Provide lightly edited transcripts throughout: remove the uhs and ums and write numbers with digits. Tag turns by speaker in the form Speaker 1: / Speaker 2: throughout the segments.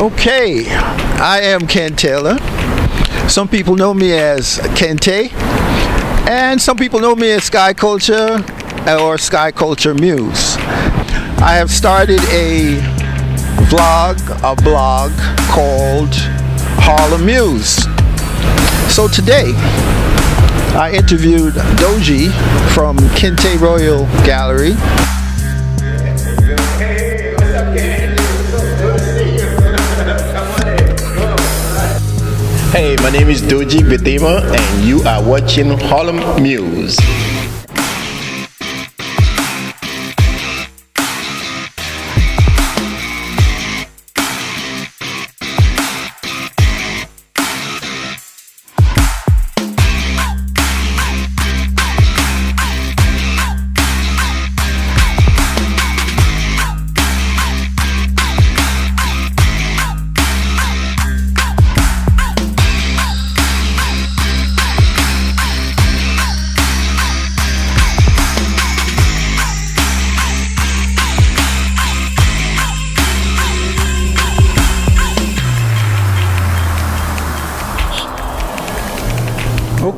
Speaker 1: Okay, I am Kente. Some people know me as Kente, and some people know me as Sky Culture or Sky Culture Muse. I have started a blog called Harlem Muse. So today, I interviewed Dodji from Kente Royal Gallery.
Speaker 2: Hey, my name is Dodji and you are watching Harlem Muse.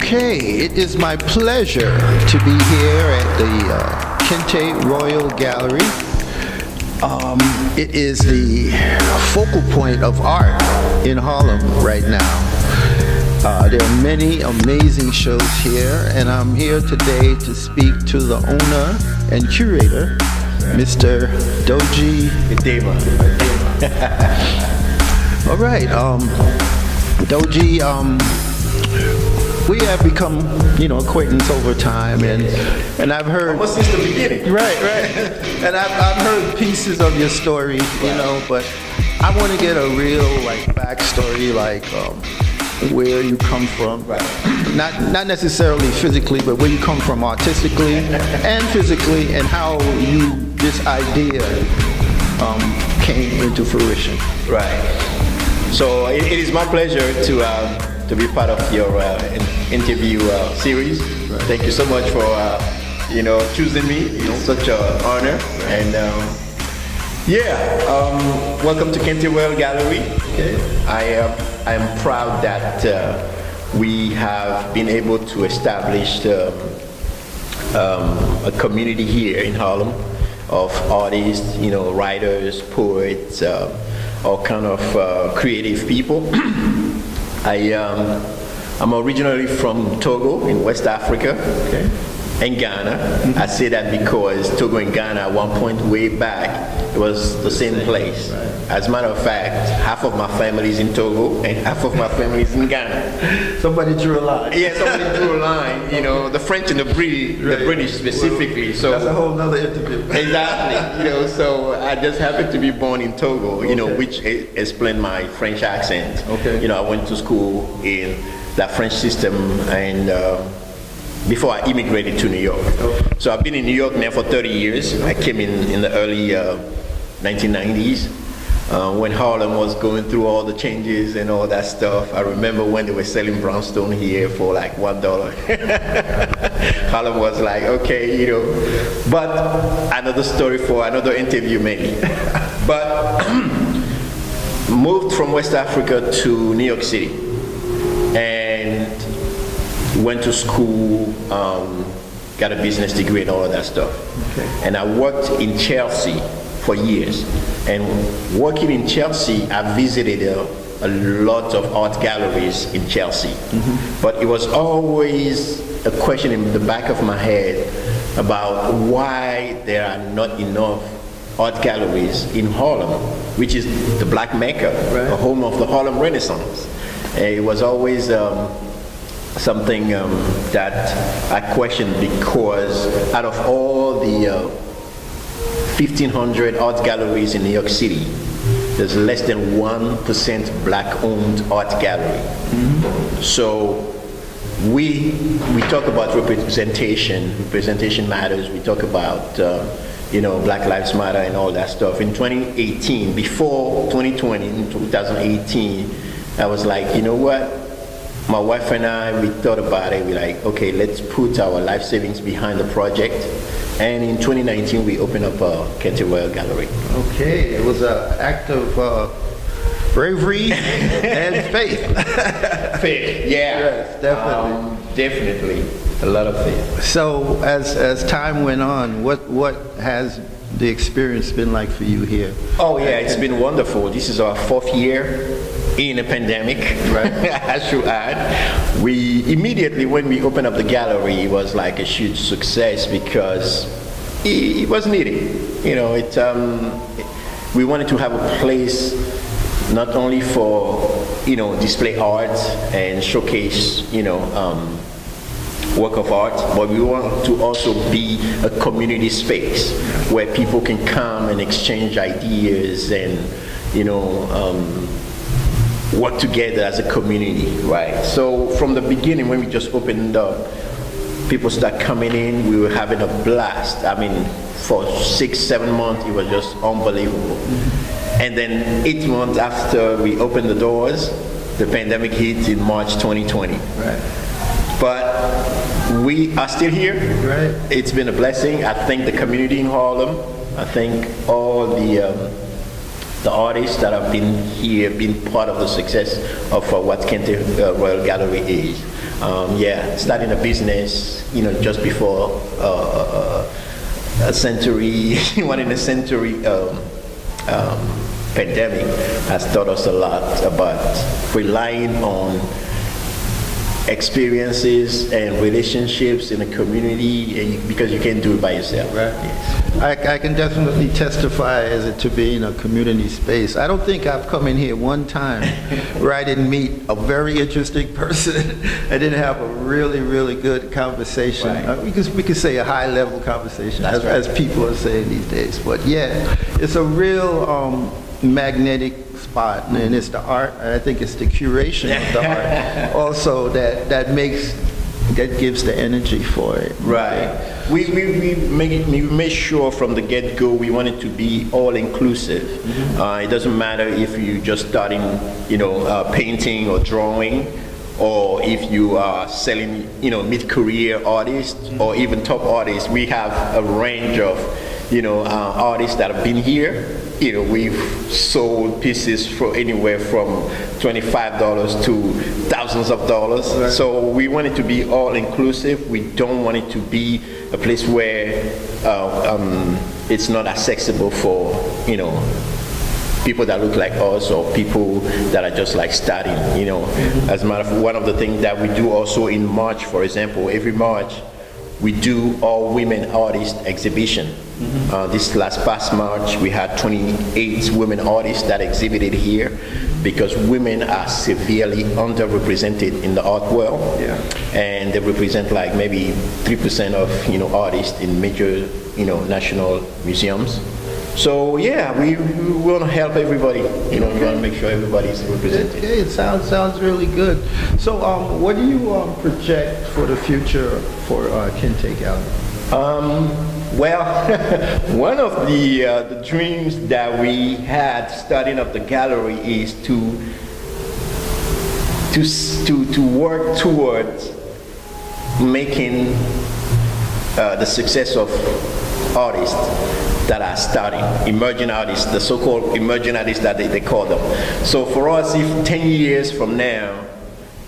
Speaker 1: Okay, it is my pleasure to be here at the Kente Royal Gallery. It is the focal point of art in Harlem right now. There are many amazing shows here, and I'm here today to speak to the owner and curator, Mr. Dodji. All right, Dodji, we have become, acquaintance over time, and I've heard
Speaker 2: almost since the beginning.
Speaker 1: Right. And I've heard pieces of your story, but I want to get a real backstory, where you come from.
Speaker 2: Right.
Speaker 1: Not necessarily physically, but where you come from artistically and physically, and how this idea came into fruition.
Speaker 2: Right. So it is my pleasure to be part of your interview series. Right. Thank you so much for choosing me. It's such an honor. Right. And welcome to Kente Royal Gallery. Okay. I am proud that we have been able to establish a community here in Harlem of artists, writers, poets, all kind of creative people. I'm originally from Togo in West Africa, and Ghana. Mm-hmm. I say that because Togo and Ghana at one point way back, it was the same place. Right. As a matter of fact, half of my family is in Togo and half of my family is in Ghana.
Speaker 1: Somebody drew a line.
Speaker 2: Yeah, somebody drew a line. The French and the British specifically. So
Speaker 1: that's a whole nother interview.
Speaker 2: Exactly. So I just happened to be born in Togo. Which explained my French accent.
Speaker 1: Okay.
Speaker 2: I went to school in that French system and. Before I immigrated to New York. So I've been in New York now for 30 years. I came in the early 1990s when Harlem was going through all the changes and all that stuff. I remember when they were selling brownstone here for like $1. Harlem was like, okay, But another story for another interview maybe. But moved from West Africa to New York City. And went to school, got a business degree and all of that stuff. Okay. And I worked in Chelsea for years. And working in Chelsea, I visited a lot of art galleries in Chelsea. Mm-hmm. But it was always a question in the back of my head about why there are not enough art galleries in Harlem, which is the Black Mecca, right. The home of the Harlem Renaissance. And it was always something that I questioned because out of all the 1,500 art galleries in New York City, there's less than 1% black-owned art gallery. Mm-hmm. So we talk about representation. Representation matters. We talk about Black Lives Matter and all that stuff. In 2018, before 2020, in 2018, I was like, you know what? My wife and I, we thought about it. We're like, okay, let's put our life savings behind the project. And in 2019, we opened up a Kente Royal Gallery.
Speaker 1: Okay, it was an act of bravery and faith.
Speaker 2: Faith, yeah.
Speaker 1: Yes, definitely.
Speaker 2: Definitely, a lot of faith.
Speaker 1: So as time went on, what has the experience been like for you here?
Speaker 2: Oh yeah, it's been wonderful. This is our 4th year in a pandemic,
Speaker 1: right?
Speaker 2: I should add. We immediately, when we opened up the gallery, it was like a huge success because it was needed. You know, we wanted to have a place not only for, you know, display art and showcase, you know, work of art, but we want to also be a community space where people can come and exchange ideas and, you know, work together as a community, right? So from the beginning, when we just opened up, people start coming in, we were having a blast. I mean, for 6-7 months, it was just unbelievable. And then 8 months after we opened the doors, the pandemic hit in March 2020.
Speaker 1: Right.
Speaker 2: But we are still here.
Speaker 1: Right.
Speaker 2: It's been a blessing. I thank the community in Harlem. I thank all the artists that have been here, been part of the success of what Kente Royal Gallery is. Yeah, starting a business, you know, just before a century, one in a century pandemic has taught us a lot about relying on experiences and relationships in a community, because you can't do it by yourself.
Speaker 1: Right.
Speaker 2: Yes.
Speaker 1: I can definitely testify as it to being a community space. I don't think I've come in here one time where I didn't meet a very interesting person. I didn't have a really, really good conversation.
Speaker 2: Right.
Speaker 1: We could say a high-level conversation,
Speaker 2: That's right.
Speaker 1: as people are saying these days. But yeah, it's a real magnetic spot, and it's the art, and I think it's the curation of the art also that gives the energy for it.
Speaker 2: Right. We made sure from the get-go we want it to be all-inclusive. Mm-hmm. It doesn't matter if you're just starting, you know, painting or drawing, or if you are selling, you know, mid-career artists, mm-hmm. or even top artists. We have a range of, you know, artists that have been here. You know, we've sold pieces for anywhere from $25 to thousands of dollars. Right. So we want it to be all inclusive. We don't want it to be a place where it's not accessible for, you know, people that look like us or people that are just like starting, you know. Mm-hmm. As a matter of fact, one of the things that we do also in March, for example, every March, we do all women artist exhibition. Mm-hmm. This past March, we had 28 women artists that exhibited here because women are severely underrepresented in the art world. Yeah. And they represent like maybe 3% of, you know, artists in major, you know, national museums. So yeah, we want to help everybody. You know, we want to make sure everybody is represented.
Speaker 1: It sounds really good. So, what do you project for the future for Kente Gallery?
Speaker 2: Well, one of the dreams that we had starting up the gallery is to work towards making the success of artists that are starting, emerging artists, the so-called emerging artists that they call them. So for us, if 10 years from now,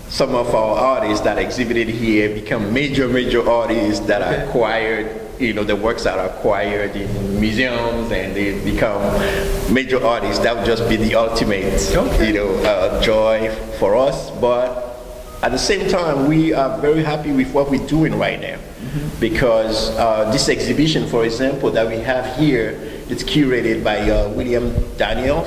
Speaker 2: some of our artists that exhibited here become major artists that are acquired, you know, the works that are acquired in museums and they become major artists, that would just be the ultimate, you know, joy for us. But at the same time, we are very happy with what we're doing right now. Mm-hmm. Because this exhibition, for example, that we have here, it's curated by William Daniel,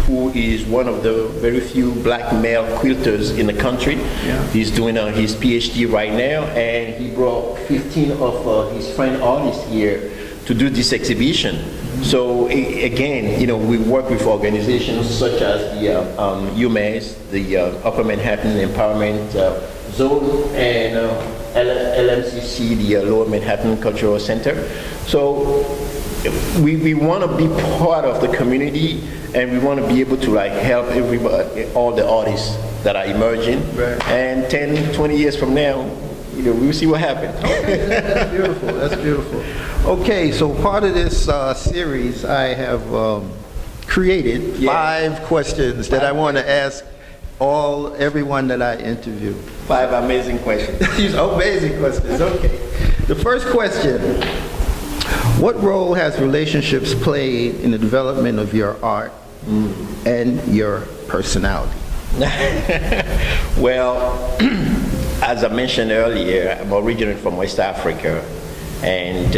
Speaker 2: who is one of the very few black male quilters in the country. Yeah. He's doing his PhD right now, and he brought 15 of his friend artists here to do this exhibition. Mm-hmm. So again, you know, we work with organizations such as the UMass, the Upper Manhattan Empowerment Zone, and LMCC, the Lower Manhattan Cultural Center. So we want to be part of the community, and we want to be able to like help everybody, all the artists that are emerging. Right. And 10, 20 years from now, you know, we'll see what happens.
Speaker 1: Okay, that's beautiful. That's beautiful. Okay, so part of this series, I have created 5 questions that I want to ask everyone that I interview.
Speaker 2: 5 amazing questions.
Speaker 1: These amazing questions, okay. The first question, what role has relationships played in the development of your art and your personality?
Speaker 2: Well, as I mentioned earlier, I'm originally from West Africa, and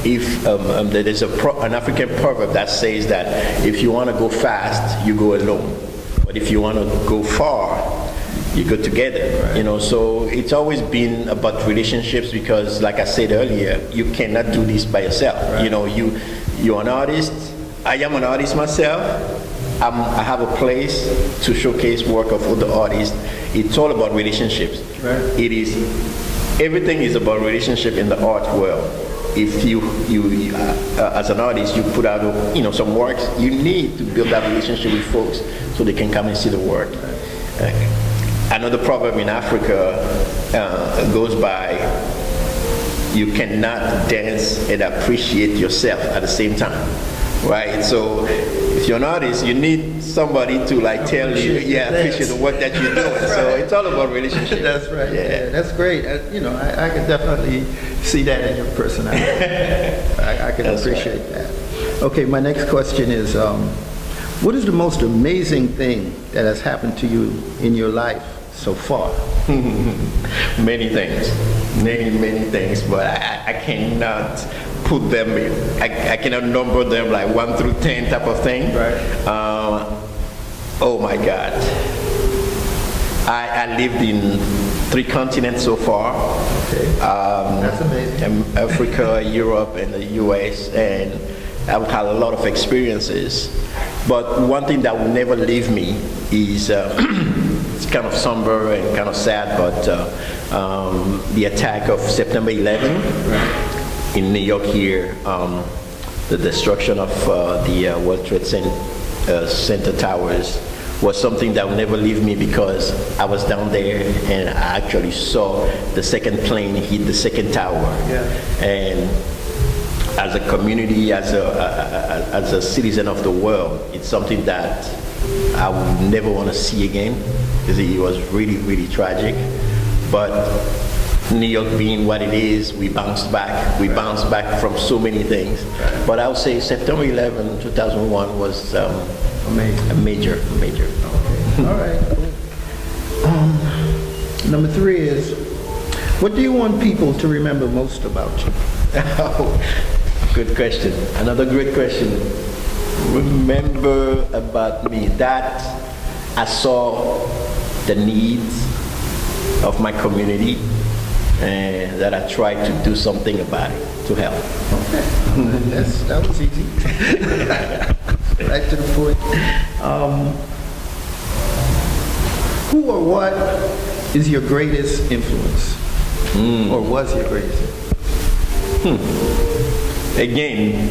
Speaker 2: there's an African proverb that says that if you want to go fast, you go alone, but if you want to go far, you go together. Right. So it's always been about relationships, because like I said earlier, you cannot do this by yourself. Right. You're an artist. I am an artist myself. I have a place to showcase work of other artists. It's all about relationships. Right. Everything is about relationship in the art world. If you as an artist, you put out some works, you need to build that relationship with folks so they can come and see the work. Another proverb in Africa goes by, you cannot dance and appreciate yourself at the same time, right? So if you're an artist, you need somebody to tell you, appreciate the work that you're doing. Right. So it's all about relationship.
Speaker 1: That's right. Yeah, that's great. I can definitely see that in your personality. I can appreciate that. Okay, my next question is, what is the most amazing thing that has happened to you in your life so far?
Speaker 2: Many things, many things, but I cannot put them in. I cannot number them like 1 through 10 type of thing.
Speaker 1: Right.
Speaker 2: Oh my God. I lived in 3 continents so far.
Speaker 1: Okay. That's amazing.
Speaker 2: Africa, Europe, and the US, and I've had a lot of experiences. But one thing that will never leave me is, it's kind of somber and kind of sad, but the attack of September 11 in New York here, the destruction of the World Trade Center towers was something that will never leave me, because I was down there and I actually saw the second plane hit the second tower. Yeah. And as a community, as a citizen of the world, it's something that I would never want to see again, because it was really, really tragic. But New York being what it is, we bounced back. We bounced back from so many things. But I would say September 11, 2001 was
Speaker 1: amazing.
Speaker 2: A major.
Speaker 1: Okay. All right. Number 3 is, what do you want people to remember most about you?
Speaker 2: Good question. Another great question. Remember about me that I saw the needs of my community, and that I tried to do something about it to help.
Speaker 1: Okay. That was easy. Right to the point. Who or what is your greatest influence? Or was your greatest influence?
Speaker 2: Again,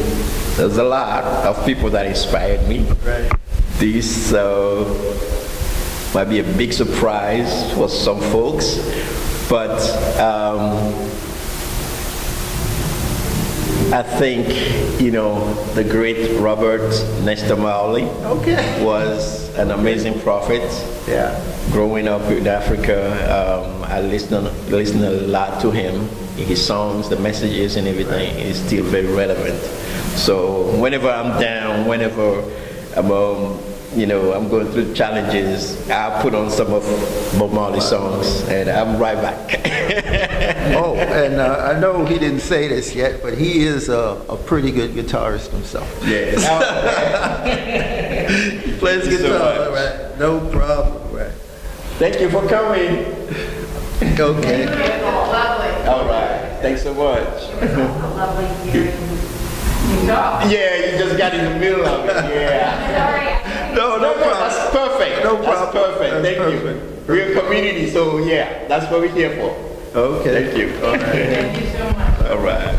Speaker 2: there's a lot of people that inspired me.
Speaker 1: Right.
Speaker 2: This might be a big surprise for some folks, but I think, the great Robert Nesta Marley was an amazing prophet.
Speaker 1: Yeah.
Speaker 2: Growing up in Africa, I listened a lot to him. His songs, the messages and everything is still very relevant. So whenever I'm down, whenever I'm I'm going through challenges, I put on some of Bob Marley songs, and I'm right back.
Speaker 1: Oh, and I know he didn't say this yet, but he is a pretty good guitarist himself.
Speaker 2: Yes.
Speaker 1: He plays guitar, right? No problem, right?
Speaker 2: Thank you for coming.
Speaker 1: Okay.
Speaker 2: All right. Thanks so much.
Speaker 3: Lovely hearing you talk.
Speaker 2: Yeah, you just got in the middle of it. Yeah.
Speaker 1: No problem.
Speaker 2: That's perfect.
Speaker 1: No problem.
Speaker 2: That's perfect.
Speaker 1: That's
Speaker 2: Thank you. We're a community, so yeah, that's what we're here for.
Speaker 1: Okay.
Speaker 2: Thank you. Okay.
Speaker 3: Thank you so much.
Speaker 2: All right.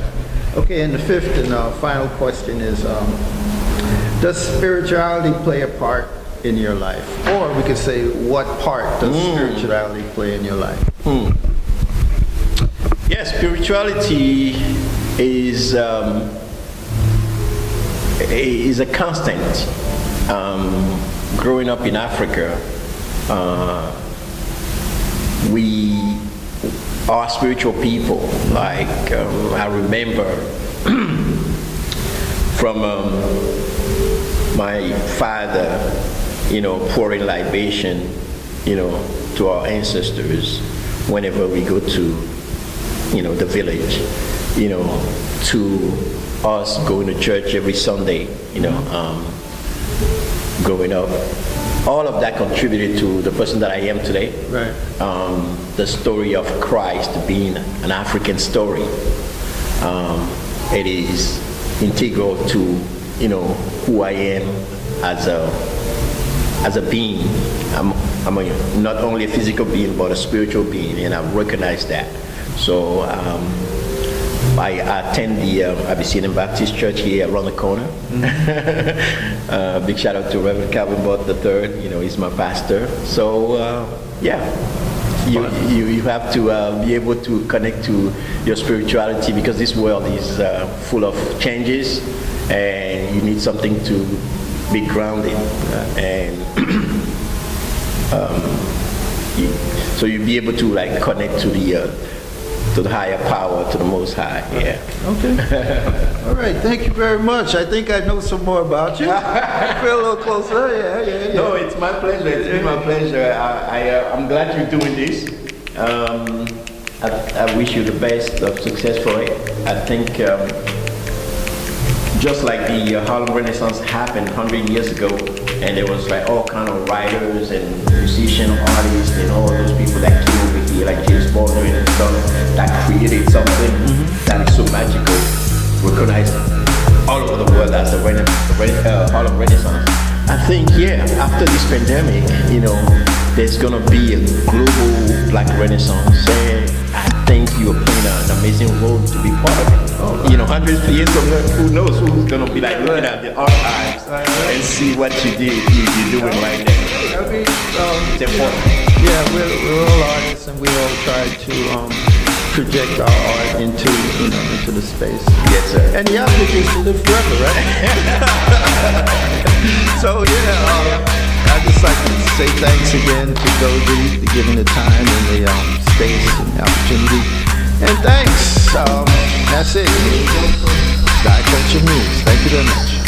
Speaker 1: Okay, and the 5th and final question is, does spirituality play a part in your life? Or we could say, what part does spirituality play in your life?
Speaker 2: Yes, spirituality is is a constant. Growing up in Africa, we are spiritual people. Like I remember from my father, pouring libation, to our ancestors whenever we go to, the village, to us going to church every Sunday, growing up. All of that contributed to the person that I am today.
Speaker 1: Right.
Speaker 2: The story of Christ being an African story. It is integral to, who I am as a being. I'm not only a physical being, but a spiritual being, and I recognize that. So I attend the Abyssinian Baptist Church here around the corner. Big shout out to Reverend Calvin Bott III. He's my pastor. So you have to be able to connect to your spirituality, because this world is full of changes, and you need something to be grounded. And so you'll be able to connect to the higher power, to the Most High. Yeah.
Speaker 1: Okay. All right. Thank you very much. I think I know some more about you. I feel a little closer. Yeah.
Speaker 2: No, it's my pleasure. It's been my pleasure. I'm glad you're doing this. I wish you the best of success for it. I think just like the Harlem Renaissance happened 100 years ago, and there was all kind of writers and musician artists and all those people that came over here, like James Baldwin and stuff, that created something that is so magical, recognized all over the world as the Harlem Renaissance. I think, after this pandemic, there's gonna be a global Black Renaissance, and I think you're playing an amazing role to be part of it. Hundreds of years from now, who knows who's gonna be looking at the archives and see what you're doing right there. It's important.
Speaker 1: Yeah, we're all artists, and we all try to project our art into the space.
Speaker 2: Yes, sir.
Speaker 1: And the object is to live forever, right? So I'd just like to say thanks again to Dodji for giving the time and the space and the opportunity. And thanks. That's it. Sky Culture News. Thank you very much.